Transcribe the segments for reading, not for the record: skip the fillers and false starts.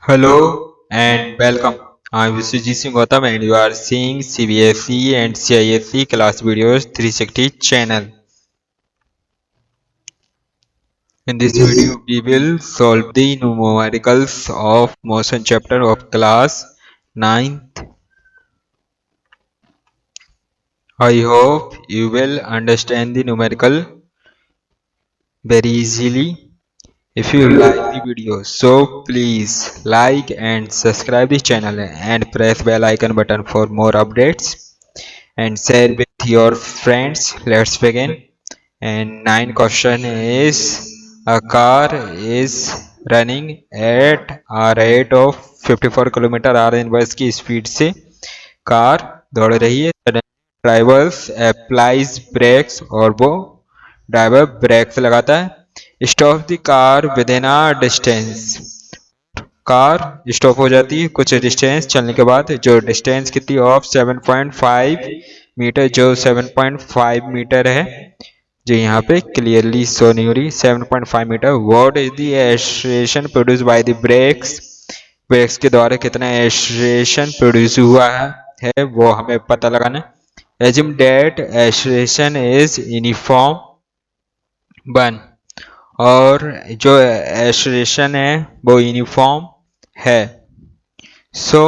Hello and welcome. I'm Vishwajit Singh Gautam and you are seeing CBSE and CISE class videos 360 channel. In this video, we will solve the numericals of motion chapter of class 9th. I hope you will understand the numerical very easily. If you like the video, so please like and subscribe the channel and press bell icon button for more updates and share with your friends. Let's begin. And 9 question is, a car is running at a rate of 54 kilometre are inverse की speed से car दौड़ रही है. Drivers applies breaks और वो driver breaks लगाता है. Stop the car with in a distance. Car stop हो जाती है कुछ डिस्टेंस चलने के बाद. जो डिस्टेंस कितनी ऑफ 7.5 मीटर, जो 7.5 मीटर है जो यहाँ पे क्लियरली शो नहीं हो रही. 7.5 metre. What is the acceleration produce by the brakes. Brakes के द्वारा कितना एक्सेलरेशन प्रोड्यूस हुआ है वो हमें पता लगाना है. Assume that acceleration is uniform 1 और जो एक्सेलरेशन है वो यूनिफॉर्म है. सो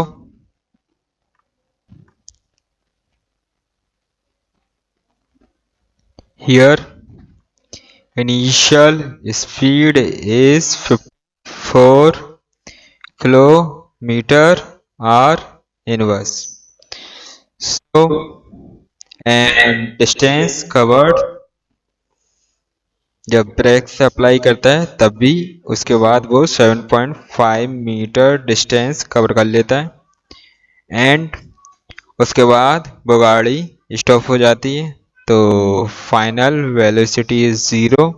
here initial speed is 54 kilometer r inverse. So and distance covered, जब ब्रेक से अप्लाई करता है तब भी उसके बाद वो 7.5 मीटर डिस्टेंस कवर कर लेता है. एंड उसके बाद वो गाड़ी स्टॉप हो जाती है तो final velocity is 0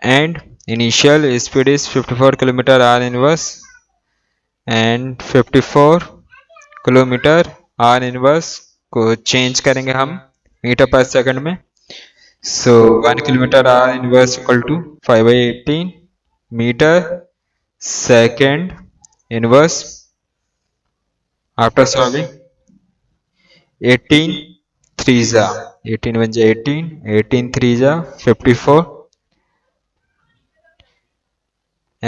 and initial speed is 54 kilometre are inverse and 54 kilometre are inverse को चेंज करेंगे हम मीटर पर सेकंड में. So 1 kilometer R inverse equal to 5/18 meter second inverse. After solving 18 3s are 18 1 18, 18 3s are 54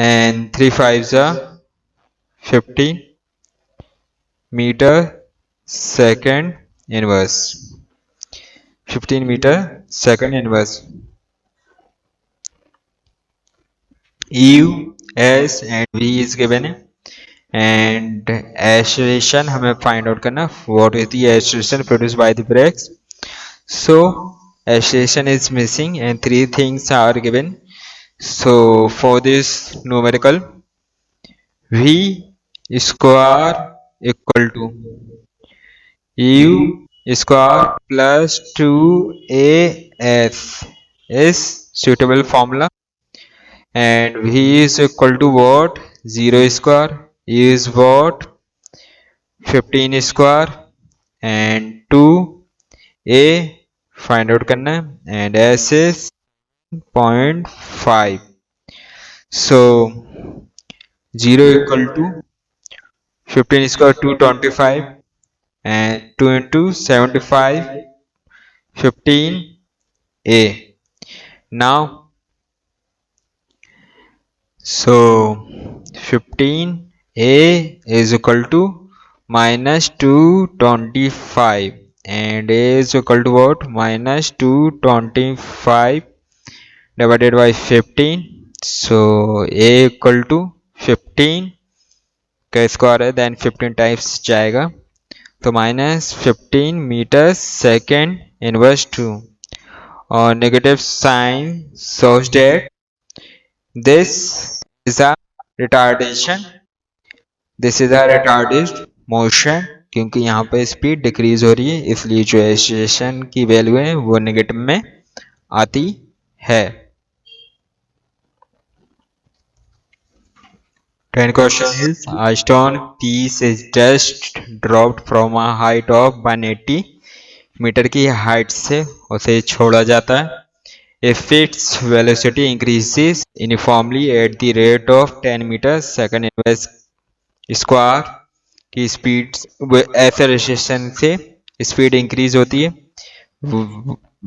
and 3 5s are 15 meter second inverse. 15 meter second inverse. U, S and V is given and acceleration हमें find out करना. What is the acceleration produced by the brakes? So acceleration is missing and 3 things are given. So for this numerical, V square equal to U square plus 2AS is suitable formula. And V is equal to what? 0 square. U is what? 15 square and 2A find out करना है and S is 0.5. So 0 equal to 15 square 225 and 2 into 75 15A. Now so 15A is equal to minus 225 and A is equal to what? Minus 225 divided by 15. So A equal to 15 का square है then 15 times जाएगा तो minus 15 metre second inverse 2 और negative sign shows that this is a retardation. This is a retarded motion क्योंकि यहाँ पे speed decrease हो रही है इसलिए जो एक्सेलरेशन की वैल्यू है वो नेगेटिव में आती है. 10 question is, a stone piece is just dropped from a height of 180 metre की हाइट से उसे छोड़ा जाता है. If its velocity increases uniformly at the rate of 10 meters second inverse square की स्पीड एक्सेलरेशन से स्पीड इंक्रीज होती है।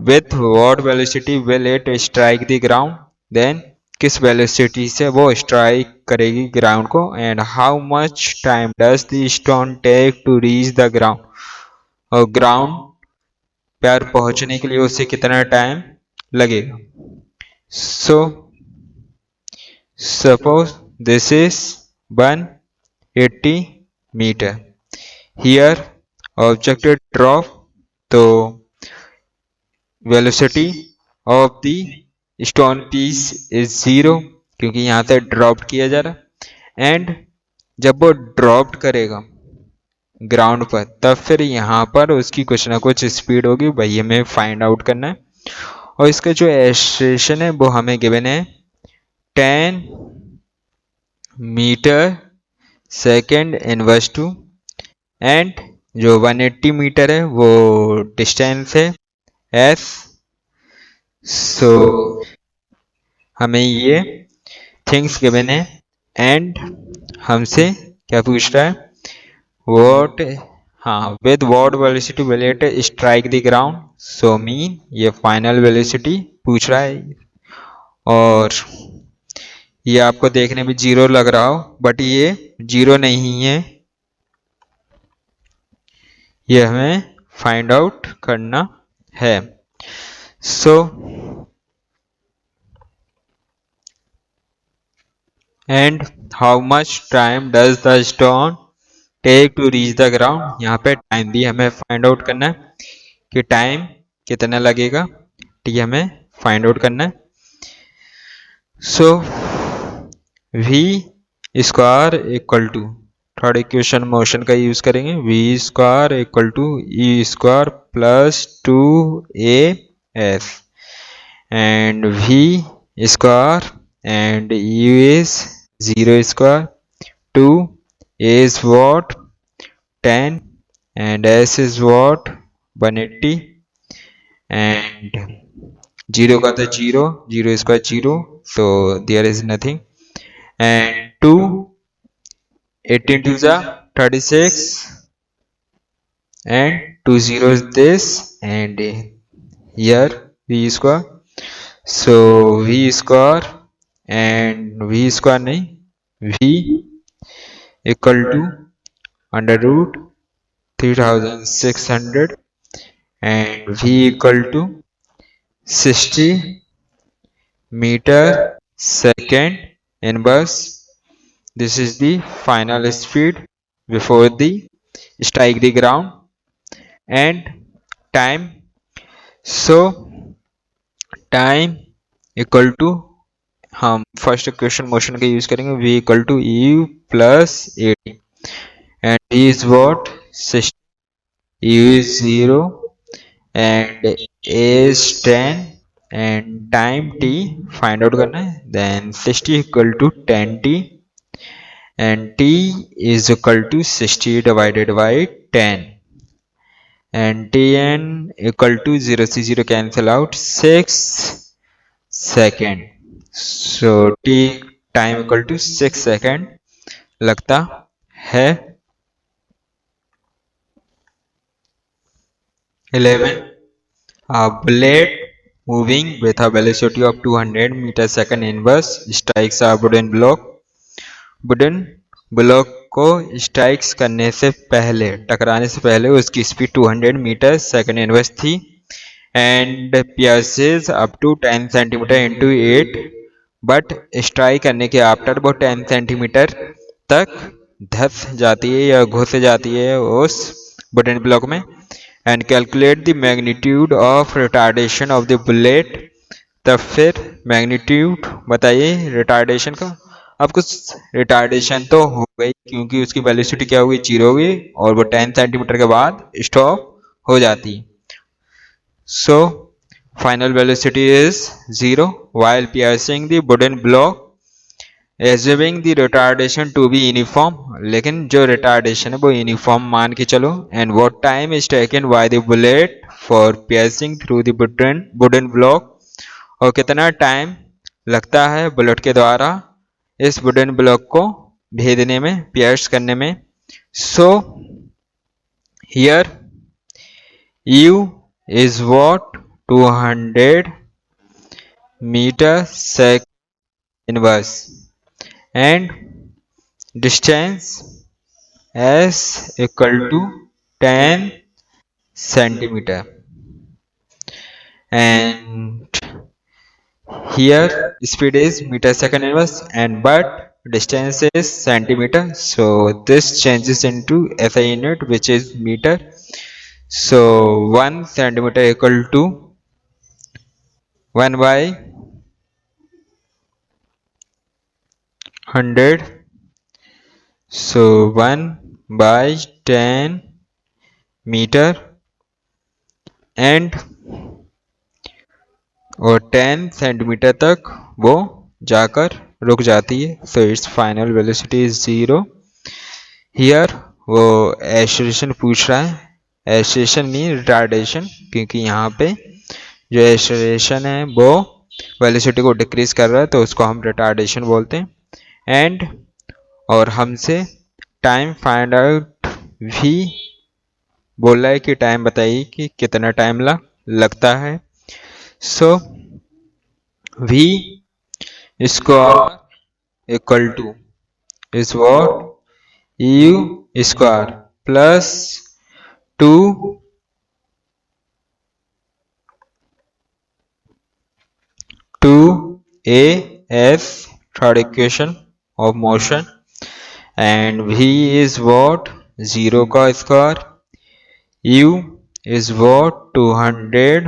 With what velocity will it strike the ground, then किस वेलोसिटी से वो स्ट्राइक करेगी ग्राउंड को, and how much time does the stone take to reach the ground, और ग्राउंड पर पहुंचने के लिए उसे कितना टाइम लगेगा। So suppose this is 180 metre, here object drop, तो velocity of the stone piece is 0 क्योंकि यहाँ से ड्रॉप किया जा रहा, एंड जब वो ड्रॉप करेगा ग्राउंड पर तब फिर यहाँ पर उसकी कुछ ना कुछ स्पीड होगी, वही हमें फाइंड आउट करना है। और इसका जो एक्सेलरेशन है वो हमें गिवन है 10 metre second inverse two, and जो 180 मीटर है वो डिस्टेंस है एस। सो हमें ये थिंग्स गिवन है, एंड हमसे क्या पूछ रहा है, वॉट, हाँ, with what velocity will it strike the ground, so mean ये फाइनल वेलोसिटी पूछ रहा है। और ये आपको देखने में 0 लग रहा हो, बट ये 0 नहीं है, ये हमें फाइंड आउट करना है। So and how much time does the stone take to reach the ground, यहाँ पे टाइम भी हमें फाइंड आउट करना है कि टाइम कितना लगेगा, ठीक है, हमें फाइंड आउट करना है। So v square equal to, third equation motion का यूज करेंगे, v square equal to u square plus 2as, and v square and u is 0 square, 2 is what 10, and s is what 180, and 0 का तो 0, 0 square 0, so there is nothing, and 2 18 to the 36, and 2 zeros this, and here v square, so v square and v square नहीं, v equal to under root 3600, and v equal to 60 meter second inverse. This is the final speed before the strike the ground, and time. So time equal to, हम first equation motion का use करेंगे, v equal to u plus 80, and v is what 60, u is 0, and a is 10, and time t find out करना है, then 60 equal to 10t, and t is equal to 60 divided by 10, and tn equal to 0 से 0 cancel out 6 second, so t time equal to 6 second लगता है। 11 a bullet moving with a velocity of 200 meter second inverse strikes a wooden block, wooden block को strikes करने से पहले, टकराने से पहले उसकी स्पीड 200 मीटर सेकंड इनवर्स थी, and pierces up to 10 centimetre into 8, but strike करने के आफ्टर वो 10 सेंटीमीटर तक धस जाती है या घुस जाती है उस वुडन ब्लॉक में, and calculate the magnitude of retardation of the bullet, तब फिर मैग्नीट्यूड बताइए रिटार्डेशन का। अब कुछ रिटार्डेशन तो हो गई क्योंकि उसकी वेलोसिटी क्या होगी 0 होगी, और वो 10 सेंटीमीटर के बाद स्टॉप हो जाती। So final velocity is 0 while piercing the wooden block, assuming the retardation to be uniform, लेकिन जो रिटार्डेशन है वो यूनिफॉर्म मान के चलो, and what time is taken by the bullet for piercing through the wooden block, और कितना time लगता है बुलेट के द्वारा इस वुडन ब्लॉक को भेदने में, पियर्स करने में। So here u is what 200 meter sec inverse and distance s equal to 10 centimeter, and here speed is meter second inverse and but distance is centimeter, so this changes into SI unit which is meter. So 1 centimeter equal to 1 by 100, so 1 by 10 meter, and और 10 centimetre तक वो जाकर रुक जाती है। So it's final velocity is 0। Here वो acceleration पूछ रहा है, एक्सेलरेशन मीन रिटार्डेशन, क्योंकि यहाँ पे जो एक्सेलरेशन है वो वेलोसिटी को डिक्रीज कर रहा है तो उसको हम रिटार्डेशन बोलते हैं। एंड और हमसे टाइम फाइंड आउट भी बोल रहा है कि टाइम बताइए कि कितना टाइम लगता है। सो v square equal two is what u square plus 2as third equation of motion, and v is what 0 का square, u is what 200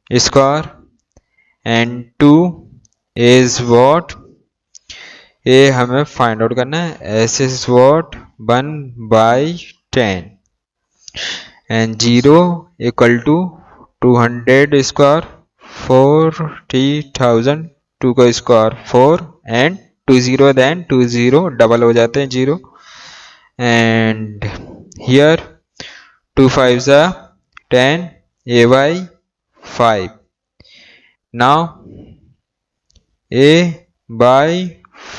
square and 2 is what ये हमें फाइंड आउट करना है, s is what 1 by 10 and 0 equal to 200 square 40,000, 2 का square 4 and 2 0 then 2 0 double हो जाते हैं 0 and here 2 5s are 10 a by 5. Now a by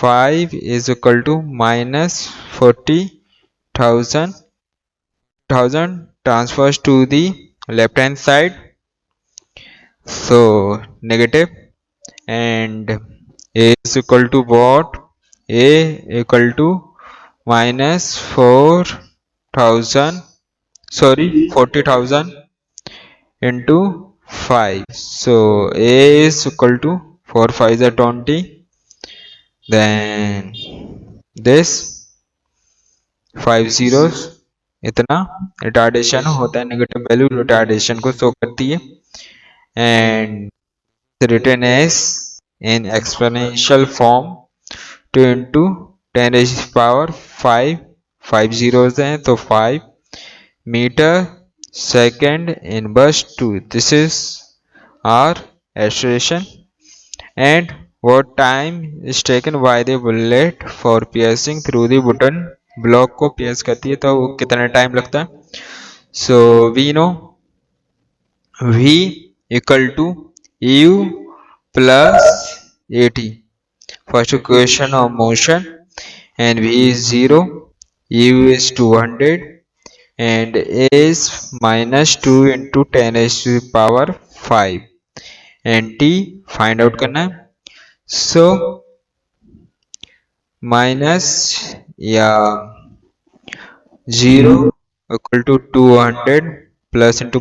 5 is equal to minus 40,000 transfers to the left hand side, so negative, and a is equal to what, a equal to minus 40,000 into 5, so a is equal to 4 5 are 20, then this 5 zeros इतना retardation होता है, negative value retardation को show करती है, and written as in exponential form 2 into 10 raised to power 5 zeros हैं तो 5 metre second inverse 2, this is our acceleration, and what time is taken by the bullet for piercing through the button, block को pierce करती है तो वो कितना time लगता है। so we know v equal to u plus at, first equation of motion, and v is 0, u is 200 and a is minus 2 into 10 raised to the power 5 and t find out करना है। so minus या 0 equal to 200 plus into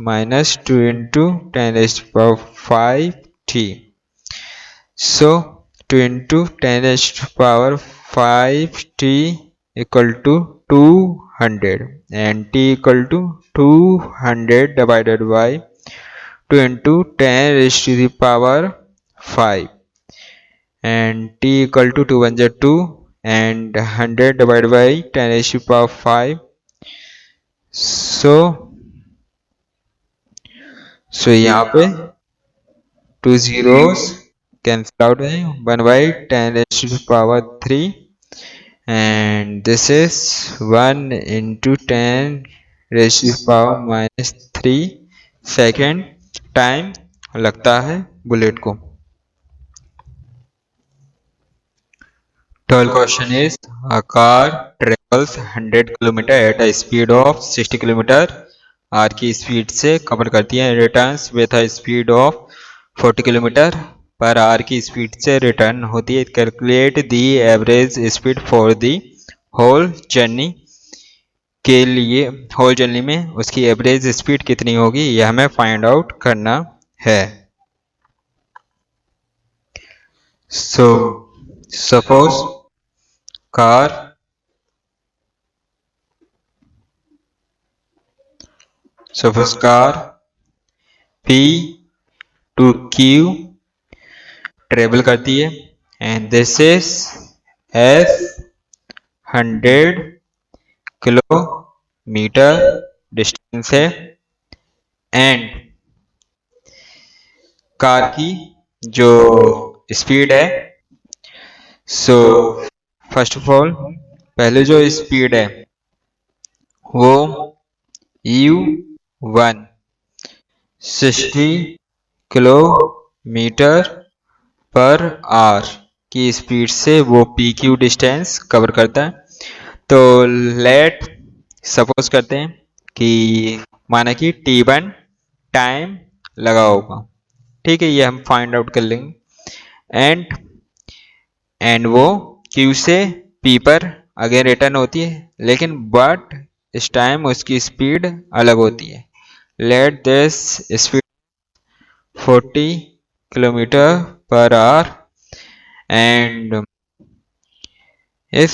minus 2 into 10 raised to power 5 t, so 2 into 10 raised to power 5 t equal to 200 and t equal to 200 divided by 2 into 10 raised to the power 5 and t equal to 2 1 2 and 100 divided by 10 raised to power 5, so यहाँ पे 2 zeros cancel out है, 1 by 10 raised to the power 3 and this is 1 into 10 raised to the power minus 3 second time लगता है bullet को 12th question is a car travels 100 kilometer at a speed of 60 kilometer r की speed से cover करती है returns with a speed of 40 kilometre per hour की speed से return होती है। Calculate the average speed for the whole journey के लिए होल जर्नी में उसकी एवरेज स्पीड कितनी होगी यह हमें फाइंड आउट करना है। So suppose car P to Q travel करती है and this is S 100 kilometre distance है एंड कार की जो स्पीड है सो फर्स्ट ऑफ ऑल पहले जो स्पीड है वो U1 60 किलोमीटर पर आवर की स्पीड से वो PQ डिस्टेंस कवर करता है। तो लेट सपोज करते हैं कि माना कि T1 टाइम लगा होगा, ठीक है, ये हम फाइंड आउट कर लेंगे एंड वो Q से P पर अगेन रिटर्न होती है, लेकिन बट इस टाइम उसकी स्पीड अलग होती है। Let this speed 40 kilometre per hour and इस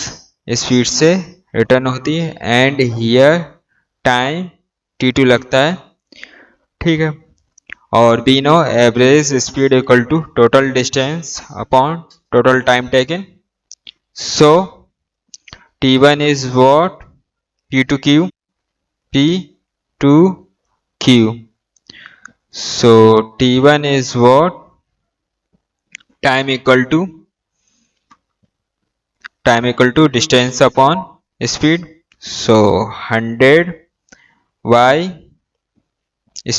स्पीड से रिटर्न होती है एंड हियर टाइम T2 लगता है, ठीक है। और we know average speed equal to total distance upon total time taken. So T1 is what? P to Q, P to Q. So T1 is what? Time equal to distance upon speed. So 100 by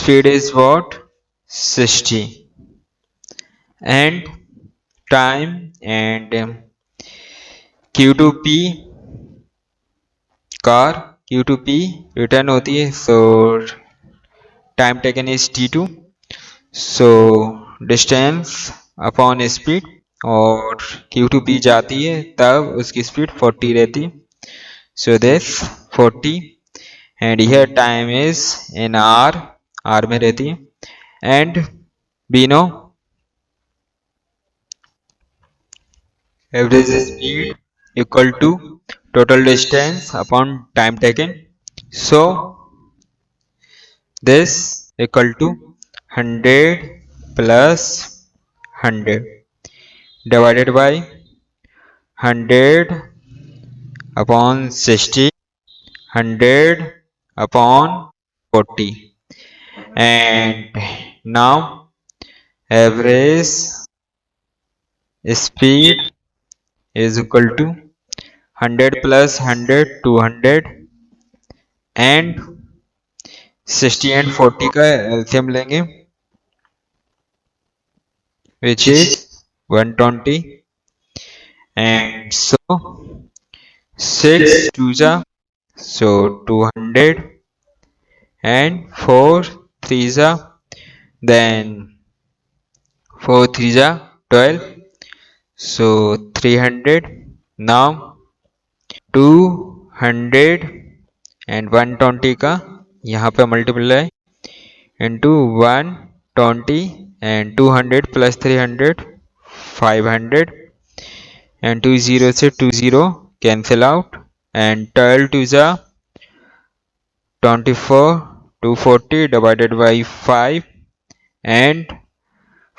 speed is what? 60 and time and Q to P car Q to P return होती है, सो time taken is T2, so distance upon speed और Q to P जाती है तब उसकी speed 40 रहती है, so this 40 and यह टाइम इज इन आर में रहती है and we know average speed equal to total distance upon time taken. So this equal to 100 plus 100 divided by 100 upon 60, 100 upon 40 and now average speed is equal to 100 plus 100 200 and 60 and 40 का LCM लेंगे which is 120 and so 6 2s so 200 and 4 3s then 4 3s 12 so 300 now 200 and 120 का यहाँ पे multiply into 120 and 200 plus 300 500 and 20 से 20 cancel out and 12 2 जा 24 240 divided by 5 and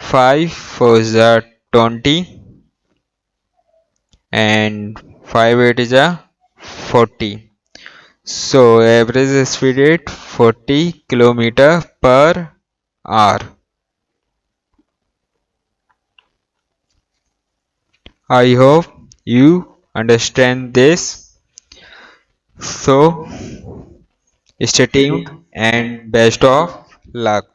5 4 जा 20 and 5 8 is 40. So average speed rate 40 kilometer per hour. I hope you understand this. So stay tuned and best of luck.